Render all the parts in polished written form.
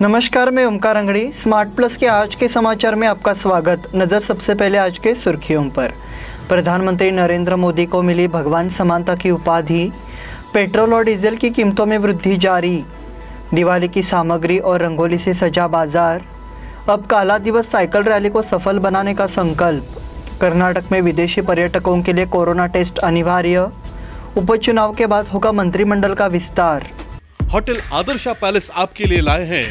नमस्कार, मैं Omkar Angadi. Smart plus के आज के समाचार में आपका स्वागत। नज़र सबसे पहले आज के सुर्खियों पर। प्रधानमंत्री नरेंद्र मोदी को मिली भगवान समानता की उपाधि। पेट्रोल और डीजल की कीमतों में वृद्धि जारी। दिवाली की सामग्री और रंगोली से सजा बाजार। अब काला दिवस साइकिल रैली को सफल बनाने का संकल्प। कर्नाटक में विदेशी पर्यटकों के लिए कोरोना टेस्ट अनिवार्य। उपचुनाव के बाद होगा मंत्रिमंडल का विस्तार। होटल आदर्शा पैलेस आपके लिए लाए हैं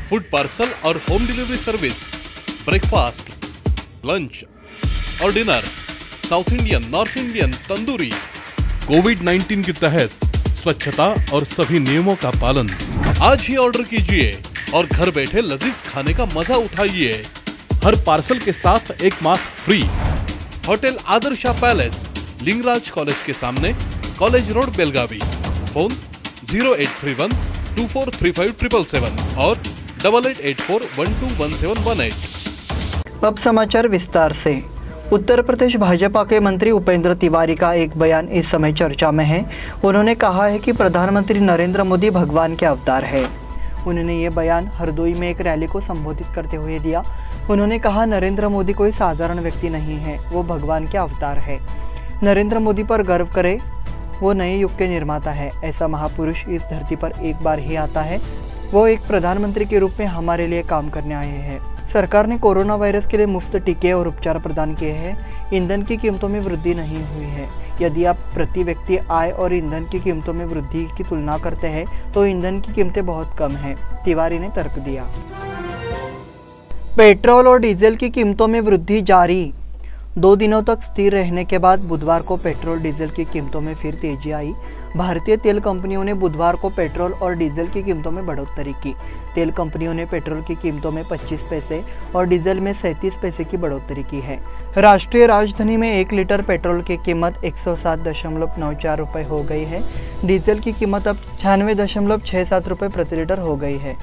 फूड पार्सल और home delivery service, breakfast, lunch और dinner, south Indian, north Indian, tandoori. कोविड-19 के तहत स्वच्छता और सभी नियमों का पालन। आज ही ऑर्डर कीजिए और घर बैठे लजीज खाने का मजा उठाइए। हर पार्सल के साथ एक mask free. Hotel Adarsha palace, Lingaraj college के सामने, कॉलेज रोड, बेलगावी। फोन 0831 243577 और 8884121718। अब समाचार विस्तार से। उत्तर प्रदेश भाजपा के मंत्री उपेंद्र तिवारी का एक बयान इस समय चर्चा में है। उन्होंने कहा है कि प्रधानमंत्री नरेंद्र मोदी भगवान के अवतार है। उन्होंने ये बयान हरदोई में एक रैली को संबोधित करते हुए दिया। उन्होंने कहा, नरेंद्र मोदी कोई साधारण व्यक्ति नहीं है, वो भगवान के अवतार है। नरेंद्र मोदी पर गर्व करे, वो नए युग के निर्माता है। ऐसा महापुरुष इस धरती पर एक बार ही आता है। वो एक प्रधानमंत्री के रूप में हमारे लिए काम करने आए हैं। सरकार ने कोरोना वायरस के लिए मुफ्त टीके और उपचार प्रदान किए हैं। ईंधन की कीमतों में वृद्धि नहीं हुई है। यदि आप प्रति व्यक्ति आय और ईंधन की कीमतों में वृद्धि की तुलना करते हैं तो ईंधन की कीमतें बहुत कम हैं, तिवारी ने तर्क दिया। पेट्रोल और डीजल की कीमतों में वृद्धि जारी। 2 दिनों तक स्थिर रहने के बाद बुधवार को पेट्रोल डीजल की कीमतों में फिर तेजी आई। भारतीय तेल कंपनियों ने बुधवार को पेट्रोल और डीजल की कीमतों में बढ़ोतरी की। तेल कंपनियों ने पेट्रोल की कीमतों में 25 पैसे और डीजल में 37 पैसे की बढ़ोतरी की है। राष्ट्रीय राजधानी में 1 लीटर पेट्रोल की कीमत 107.94 रुपये हो गई है। डीजल की कीमत अब 96.67 रुपये प्रति लीटर हो गई है।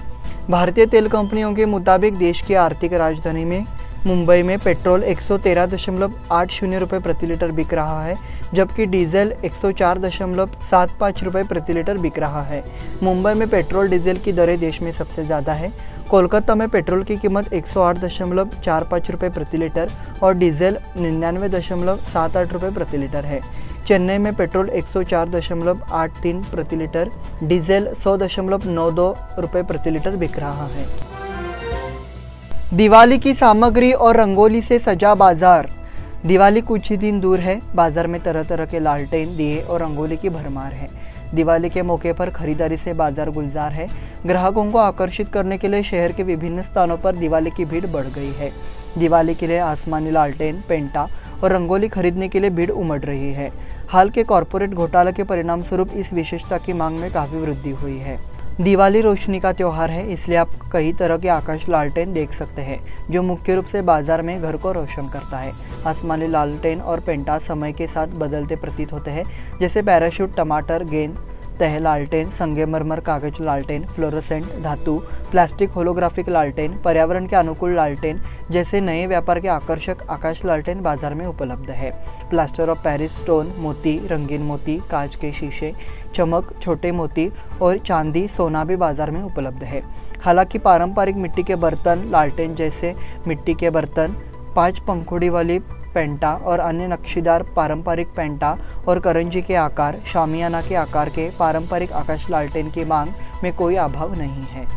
भारतीय तेल कंपनियों के मुताबिक देश की आर्थिक राजधानी में मुंबई में पेट्रोल 113.80 रुपये प्रति लीटर बिक रहा है, जबकि डीजल 104.75 रुपये प्रति लीटर बिक रहा है। मुंबई में पेट्रोल डीजल की दरें देश में सबसे ज़्यादा है। कोलकाता में पेट्रोल की कीमत 108.45 रुपये प्रति लीटर और डीजल 99.78 रुपये प्रति लीटर है। चेन्नई में पेट्रोल 104.83 प्रति लीटर, डीजल 100.92 रुपये प्रति लीटर बिक रहा है। दिवाली की सामग्री और रंगोली से सजा बाजार। दिवाली कुछ ही दिन दूर है। बाजार में तरह तरह के लालटेन, दिए और रंगोली की भरमार है। दिवाली के मौके पर खरीदारी से बाजार गुलजार है। ग्राहकों को आकर्षित करने के लिए शहर के विभिन्न स्थानों पर दिवाली की भीड़ बढ़ गई है। दिवाली के लिए आसमानी लालटेन, पेंटा और रंगोली खरीदने के लिए भीड़ उमड़ रही है। हाल के कॉरपोरेट घोटाले के परिणाम स्वरूप इस विशेषता की मांग में काफ़ी वृद्धि हुई है। दिवाली रोशनी का त्यौहार है, इसलिए आप कई तरह के आकाश लालटेन देख सकते हैं, जो मुख्य रूप से बाजार में घर को रोशन करता है। आसमानी लालटेन और पेंटा समय के साथ बदलते प्रतीत होते हैं, जैसे पैराशूट, टमाटर, गेंद, तह लालटेन, संगमरमर, कागज लालटेन, फ्लोरोसेंट, धातु, प्लास्टिक, होलोग्राफिक लालटेन, पर्यावरण के अनुकूल लालटेन जैसे नए व्यापार के आकर्षक आकाश लालटेन बाजार में उपलब्ध है। प्लास्टर ऑफ पेरिस स्टोन, मोती, रंगीन मोती, कांच के शीशे, चमक, छोटे मोती और चांदी, सोना भी बाजार में उपलब्ध है। हालांकि पारंपरिक मिट्टी के बर्तन, लालटेन जैसे मिट्टी के बर्तन, 5 पंखुड़ी वाली पेंटा और अन्य नक्शीदार पारंपरिक पेंटा और करंजी के आकार, शामियाना के आकार के पारंपरिक आकाश लालटेन की मांग में कोई अभाव नहीं है।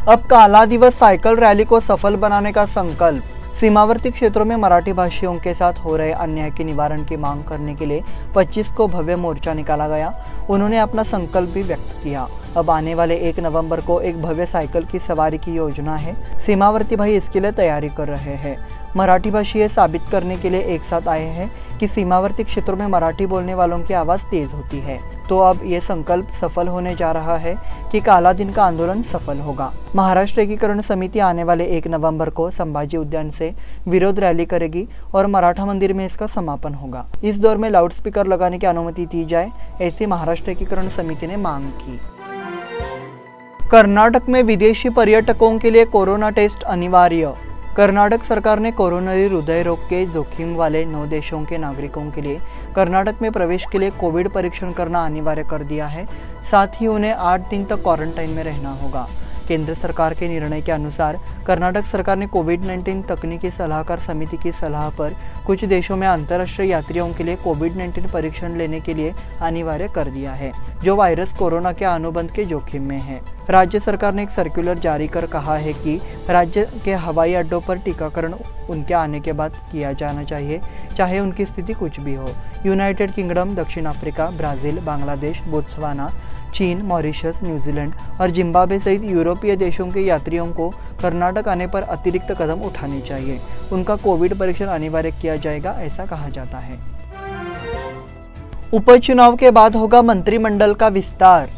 अब काला दिवस साइकिल रैली को सफल बनाने का संकल्प। सीमावर्ती क्षेत्रों में मराठी भाषियों के साथ हो रहे अन्याय के निवारण की मांग करने के लिए 25 को भव्य मोर्चा निकाला गया। उन्होंने अपना संकल्प भी व्यक्त किया। अब आने वाले 1 नवंबर को एक भव्य साइकिल की सवारी की योजना है। सीमावर्ती भाई इसके लिए तैयारी कर रहे हैं। मराठी भाषी ये साबित करने के लिए एक साथ आए हैं कि सीमावर्ती क्षेत्रों में मराठी बोलने वालों की आवाज़ तेज होती है। तो अब ये संकल्प सफल होने जा रहा है कि काला दिन का आंदोलन सफल होगा। महाराष्ट्र एकीकरण समिति आने वाले 1 नवंबर को संभाजी उद्यान से विरोध रैली करेगी और मराठा मंदिर में इसका समापन होगा। इस दौर में लाउडस्पीकर लगाने की अनुमति दी जाए, ऐसी महाराष्ट्र एकीकरण समिति ने मांग की। कर्नाटक में विदेशी पर्यटकों के लिए कोरोना टेस्ट अनिवार्य। कर्नाटक सरकार ने कोरोनरी हृदय रोग के जोखिम वाले 9 देशों के नागरिकों के लिए कर्नाटक में प्रवेश के लिए कोविड परीक्षण करना अनिवार्य कर दिया है। साथ ही उन्हें 8 दिन तक क्वारंटाइन में रहना होगा। केंद्र सरकार के निर्णय के अनुसार कर्नाटक सरकार ने कोविड-19 तकनीकी सलाहकार समिति की सलाह पर कुछ देशों में अंतर्राष्ट्रीय यात्रियों के लिए कोविड-19 परीक्षण लेने के लिए अनिवार्य कर दिया है, जो वायरस कोरोना के अनुबंध के जोखिम में है। राज्य सरकार ने एक सर्कुलर जारी कर कहा है कि राज्य के हवाई अड्डों पर टीकाकरण उनके आने के बाद किया जाना चाहिए, चाहे उनकी स्थिति कुछ भी हो। यूनाइटेड किंगडम, दक्षिण अफ्रीका, ब्राजील, बांग्लादेश, बोत्सवाना, चीन, मॉरिशस, न्यूजीलैंड और जिम्बाब्वे सहित यूरोपीय देशों के यात्रियों को कर्नाटक आने पर अतिरिक्त कदम उठाने चाहिए। उनका कोविड परीक्षण अनिवार्य किया जाएगा, ऐसा कहा जाता है। उपचुनाव के बाद होगा मंत्रिमंडल का विस्तार।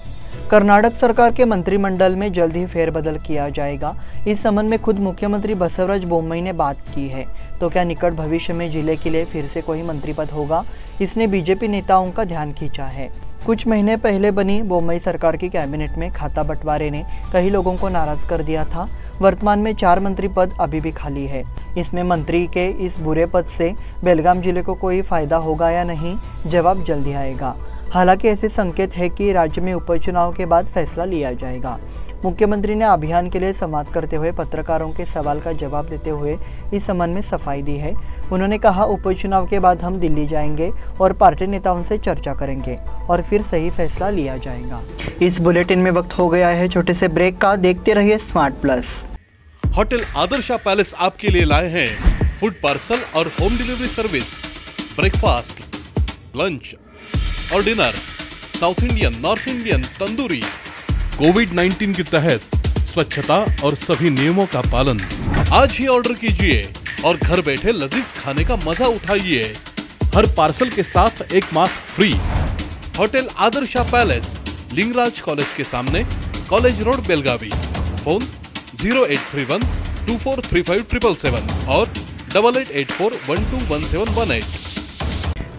कर्नाटक सरकार के मंत्रिमंडल में जल्द ही फेरबदल किया जाएगा। इस संबंध में खुद मुख्यमंत्री बसवराज बोम्मई ने बात की है। तो क्या निकट भविष्य में जिले के लिए फिर से कोई मंत्री पद होगा? इसने बीजेपी नेताओं का ध्यान खींचा है। कुछ महीने पहले बनी बोम्मई सरकार की कैबिनेट में खाता बंटवारे ने कई लोगों को नाराज कर दिया था। वर्तमान में 4 मंत्री पद अभी भी खाली है। इसमें मंत्री के इस बुरे पद से बेलगाम जिले को कोई फायदा होगा या नहीं, जवाब जल्दी आएगा। हालांकि ऐसे संकेत है कि राज्य में उपचुनाव के बाद फैसला लिया जाएगा। मुख्यमंत्री ने अभियान के लिए संवाद करते हुए पत्रकारों के सवाल का जवाब देते हुए इस संबंध में सफाई दी है। उन्होंने कहा, उपचुनाव के बाद हम दिल्ली जाएंगे और पार्टी नेताओं से चर्चा करेंगे और फिर सही फैसला लिया जाएगा। इस बुलेटिन में वक्त हो गया है छोटे से ब्रेक का। देखते रहिए smart plus. Hotel Adarsha palace आपके लिए लाए हैं फूड पार्सल और home delivery service, breakfast, lunch और dinner, south Indian, north Indian, tandoori. कोविड-19 के तहत स्वच्छता और सभी नियमों का पालन। आज ही ऑर्डर कीजिए और घर बैठे लजीज खाने का मजा उठाइए। हर पार्सल के साथ एक mask free. Hotel Adarsha palace, Lingaraj college के सामने, कॉलेज रोड, बेलगावी। फोन 0831 2435 और 8884121718।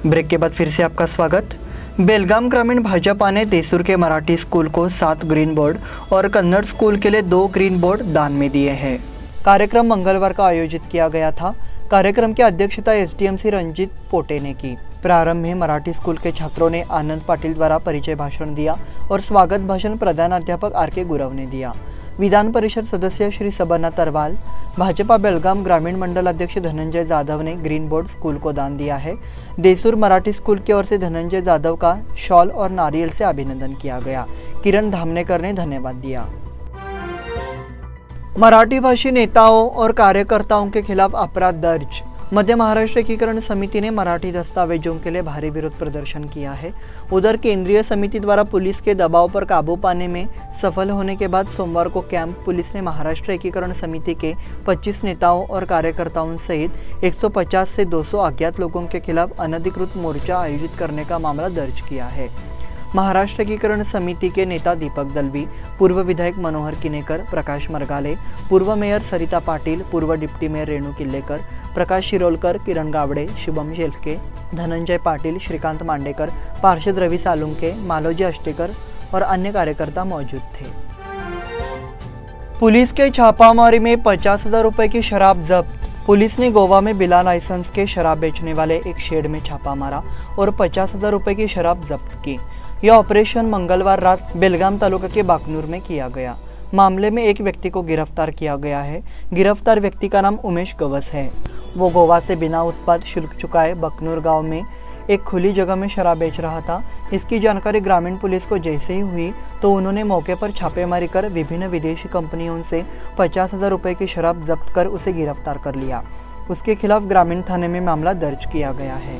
ब्रेक के बाद फिर से आपका स्वागत। बेलगाम ग्रामीण भाजपा ने देसूर के मराठी स्कूल को 7 ग्रीन बोर्ड और कन्नड़ स्कूल के लिए 2 ग्रीन बोर्ड दान में दिए हैं। कार्यक्रम मंगलवार का आयोजित किया गया था। कार्यक्रम की अध्यक्षता एसडीएमसी रंजीत पोटे ने की। प्रारंभ में मराठी स्कूल के छात्रों ने आनंद पाटिल द्वारा परिचय भाषण दिया और स्वागत भाषण प्रधानाध्यापक आर.के. गुरव ने दिया। विधान परिषद सदस्य श्री सबना तरवाल, भाजपा बेलगाम ग्रामीण मंडल अध्यक्ष धनंजय जाधव ने ग्रीन बोर्ड स्कूल को दान दिया है। देसूर मराठी स्कूल की ओर से धनंजय जाधव का शॉल और नारियल से अभिनंदन किया गया। किरण धामनेकर ने धन्यवाद दिया। मराठी भाषी नेताओं और कार्यकर्ताओं के खिलाफ अपराध दर्ज। मध्य महाराष्ट्र एकीकरण समिति ने मराठी दस्तावेजों के लिए भारी विरोध प्रदर्शन किया है। उधर केंद्रीय समिति द्वारा पुलिस के दबाव पर काबू पाने में सफल होने के बाद सोमवार को कैंप पुलिस ने महाराष्ट्र एकीकरण समिति के 25 नेताओं और कार्यकर्ताओं सहित 150 से 200 अज्ञात लोगों के खिलाफ अनधिकृत मोर्चा आयोजित करने का मामला दर्ज किया है। महाराष्ट्र एकीकरण समिति के नेता दीपक दलवी, पूर्व विधायक मनोहर किनेकर, प्रकाश मरगाले, पूर्व मेयर सरिता पाटिल, पूर्व डिप्टी मेयर रेणू किल्लेकर, प्रकाश शिरोलकर, किरण गावड़े, शुभम शेलके, धनंजय पाटिल, श्रीकांत मांडेकर, पार्षद रवि सालुंके, मालोजी अष्टेकर और अन्य कार्यकर्ता मौजूद थे। पुलिस के छापामारी में 50,000 रुपए की शराब जब्त। पुलिस ने गोवा में बिना लाइसेंस के शराब बेचने वाले एक शेड में छापा मारा और 50,000 रुपए की शराब जब्त की। यह ऑपरेशन मंगलवार रात बेलगाम तालुका के बाकनूर में किया गया। मामले में एक व्यक्ति को गिरफ्तार किया गया है। गिरफ्तार व्यक्ति का नाम उमेश गवस है। वो गोवा से बिना उत्पाद शुल्क चुकाए बकनूर गांव में एक खुली जगह में शराब बेच रहा था। इसकी जानकारी ग्रामीण पुलिस को जैसे ही हुई तो उन्होंने मौके पर छापेमारी कर विभिन्न विदेशी कंपनियों से 50,000 रुपए की शराब जब्त कर उसे गिरफ्तार कर लिया। उसके खिलाफ ग्रामीण थाने में मामला दर्ज किया गया है।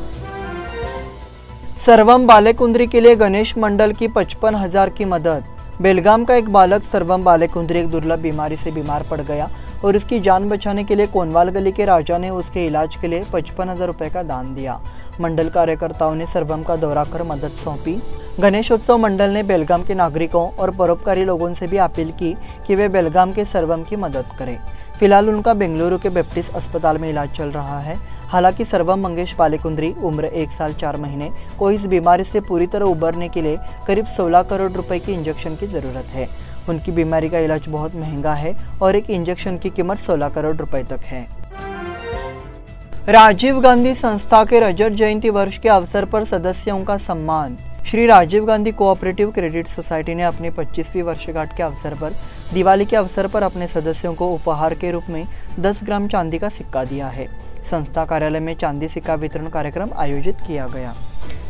सर्वम बालेकुंद्री के लिए गणेश मंडल की 55,000 की मदद। बेलगाम का एक बालक सर्वम बालेकुंद्री एक दुर्लभ बीमारी से बीमार पड़ गया और उसकी जान बचाने के लिए कोनवाल गली के राजा ने उसके इलाज के लिए 55,000 रुपए का दान दिया। मंडल कार्यकर्ताओं ने सर्वम का दौरा कर मदद सौंपी। गणेशोत्सव मंडल ने बेलगाम के नागरिकों और परोपकारी लोगों से भी अपील की कि वे बेलगाम के सर्वम की मदद करें। फिलहाल उनका बेंगलुरु के बैप्टिस्ट अस्पताल में इलाज चल रहा है। हालांकि सर्वम मंगेश बालेकुंद्री उम्र 1 साल 4 महीने को इस बीमारी से पूरी तरह उबरने के लिए करीब 16 करोड़ रुपए की इंजेक्शन की जरूरत है। उनकी बीमारी का इलाज बहुत महंगा है और एक इंजेक्शन की कीमत 16 करोड़ रुपए तक है। राजीव गांधी संस्था के रजत जयंती वर्ष के अवसर पर सदस्यों का सम्मान। Shri Rajiv Gandhi cooperative credit society ने अपनी 25वीं वर्षगांठ के अवसर पर दिवाली के अवसर पर अपने सदस्यों को उपहार के रूप में 10 ग्राम चांदी का सिक्का दिया है। संस्था कार्यालय में चांदी सिक्का वितरण कार्यक्रम आयोजित किया गया।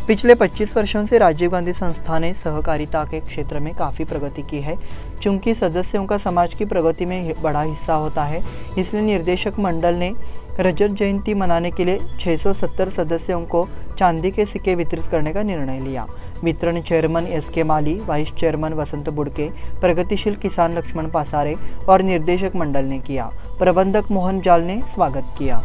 पिछले 25 वर्षों से राजीव गांधी संस्था ने सहकारिता के क्षेत्र में काफ़ी प्रगति की है। चूंकि सदस्यों का समाज की प्रगति में बड़ा हिस्सा होता है, इसलिए निर्देशक मंडल ने रजत जयंती मनाने के लिए 670 सदस्यों को चांदी के सिक्के वितरित करने का निर्णय लिया। वितरण चेयरमैन SK माली, वाइस चेयरमैन वसंत बुड़के, प्रगतिशील किसान लक्ष्मण पासारे और निर्देशक मंडल ने किया। प्रबंधक मोहन जाल ने स्वागत किया।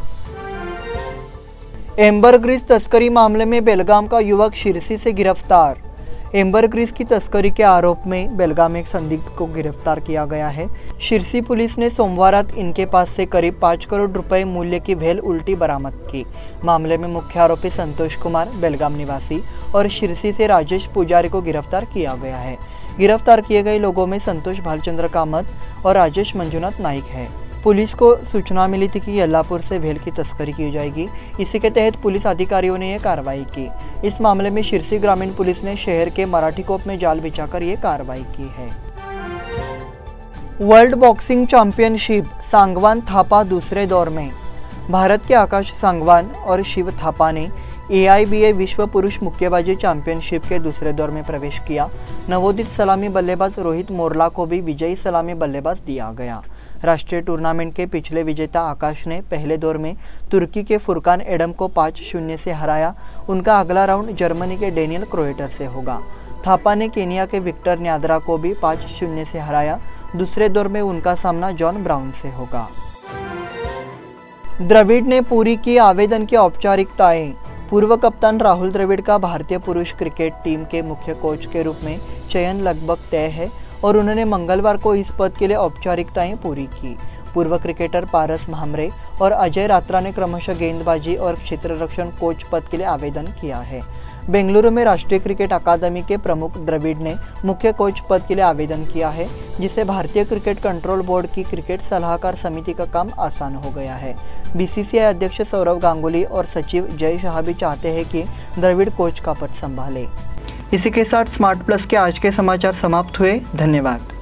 एम्बरग्रीस तस्करी मामले में बेलगाम का युवक शिरसी से गिरफ्तार। एम्बरग्रीस की तस्करी के आरोप में बेलगाम एक संदिग्ध को गिरफ्तार किया गया है। शिरसी पुलिस ने सोमवार रात इनके पास से करीब 5 करोड़ रुपए मूल्य की भेल उल्टी बरामद की। मामले में मुख्य आरोपी संतोष कुमार, बेलगाम निवासी, और शिरसी से राजेश पुजारी को गिरफ्तार किया गया है। गिरफ्तार किए गए लोगों में संतोष भालचंद्र कामत और राजेश मंजुनाथ नाइक है। पुलिस को सूचना मिली थी कि यल्लापुर से भेल की तस्करी की जाएगी। इसी के तहत पुलिस अधिकारियों ने यह कार्रवाई की। इस मामले में शिरसी ग्रामीण पुलिस ने शहर के मराठी कोप में जाल बिछाकर यह कार्रवाई की है। World boxing championship Sangwan Thapa दूसरे दौर में। भारत के आकाश सांगवान और शिव थापा ने AIBA विश्व पुरुष मुक्केबाजी चैंपियनशिप के दूसरे दौर में प्रवेश किया। नवोदित सलामी बल्लेबाज रोहित मोर्ला को भी विजयी सलामी बल्लेबाज दिया गया। राष्ट्रीय टूर्नामेंट के पिछले विजेता आकाश ने पहले दौर में तुर्की के फुरकान एडम को 5-0 से हराया। उनका अगला राउंड जर्मनी के डेनियल क्रोएटर से होगा। थापा ने केनिया के विक्टर न्याद्रा को भी 5-0 से हराया। दूसरे दौर में उनका सामना जॉन ब्राउन से होगा। द्रविड़ ने पूरी की आवेदन की औपचारिकताएं। पूर्व कप्तान राहुल द्रविड़ का भारतीय पुरुष क्रिकेट टीम के मुख्य कोच के रूप में चयन लगभग तय है और उन्होंने मंगलवार को इस पद के लिए औपचारिकताएं पूरी की। पूर्व क्रिकेटर पारस म्हात्रे और अजय रात्रा ने क्रमशः गेंदबाजी और क्षेत्ररक्षण कोच पद के लिए आवेदन किया है। बेंगलुरु में राष्ट्रीय क्रिकेट अकादमी के प्रमुख द्रविड़ ने मुख्य कोच पद के लिए आवेदन किया है, जिससे भारतीय क्रिकेट कंट्रोल बोर्ड की क्रिकेट सलाहकार समिति का काम आसान हो गया है। BCCI अध्यक्ष सौरव गांगुली और सचिव जय शाह भी चाहते हैं कि द्रविड़ कोच का पद संभाले। इसी के साथ स्मार्ट प्लस के आज के समाचार समाप्त हुए। धन्यवाद।